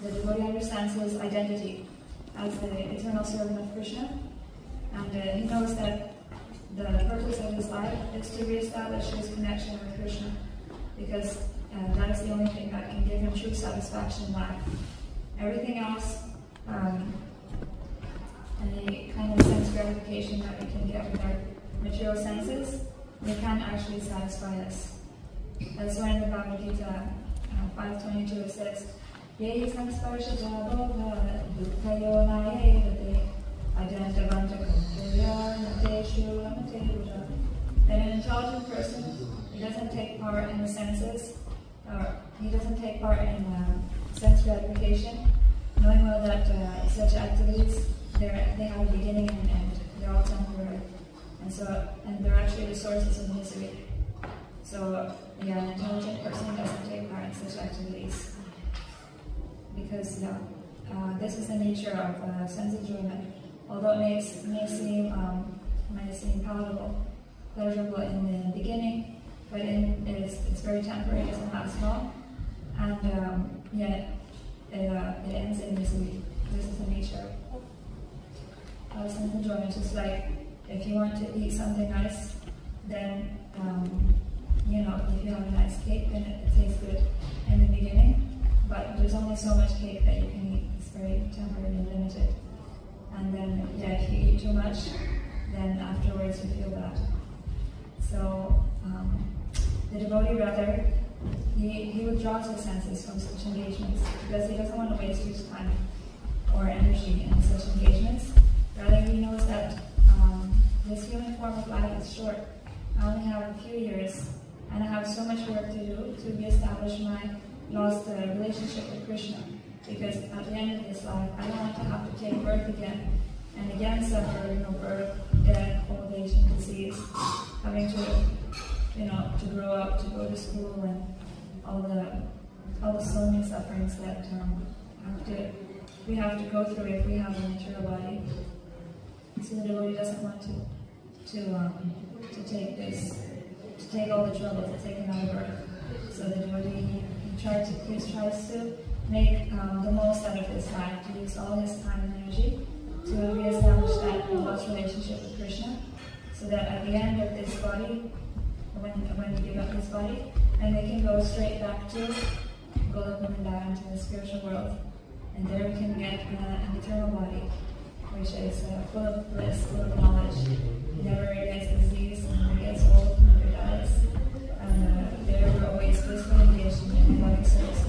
the devotee understands his identity as the eternal servant of Krishna, and he knows that the purpose of his life is to reestablish his connection with Krishna, because that is the only thing that can give him true satisfaction in life. Everything else, any kind of sense gratification that we can get with our material senses, they can't actually satisfy us. That's why in the Bhagavad Gita 5:22 it says, Yehi samsparshata bodha dukhayo nayevate ajantavanta kumbhaya nateshu lamate buddha. That an intelligent person, he doesn't take part in the senses, or he doesn't take part in sense gratification, knowing well that such activities, they have a beginning and an end. They're all temporary. And they're actually the sources of misery. So, yeah, an intelligent person doesn't take part in such activities. Because this is the nature of sense enjoyment. Although it may seem palatable, pleasurable in the beginning, but it's very temporary, it doesn't last long, and yet it ends in misery. This is the nature of sense enjoyment. Just like if you want to eat something nice, then if you have a nice cake, then it tastes good in the beginning, but there's only so much cake that you can eat. It's very temporary and limited. And then, if you eat too much, then afterwards you feel bad. So, the devotee rather, he withdraws his senses from such engagements because he doesn't want to waste his time or energy in such engagements. Rather, he knows that this human form of life is short. I only have a few years, and I have so much work to do to reestablish my lost relationship with Krishna. Because at the end of this life, I don't want to have to take birth again and again suffer, birth, death, old age, and disease, having to grow up, to go to school, and all the so many sufferings that we have to go through if we have a material body. So the devotee doesn't want to take all the trouble to take another birth. So the devotee he tries to make the most out of his life, to use all his time and energy to reestablish that lost relationship with Krishna, so that at the end of this body, when we give up this body, and they can go straight back to Goloka Vrindavan, into the spiritual world, and there we can get an eternal body, which is full of bliss, full of knowledge, never gets disease, never gets old, never dies, and there we're always blissfully engaged in loving service.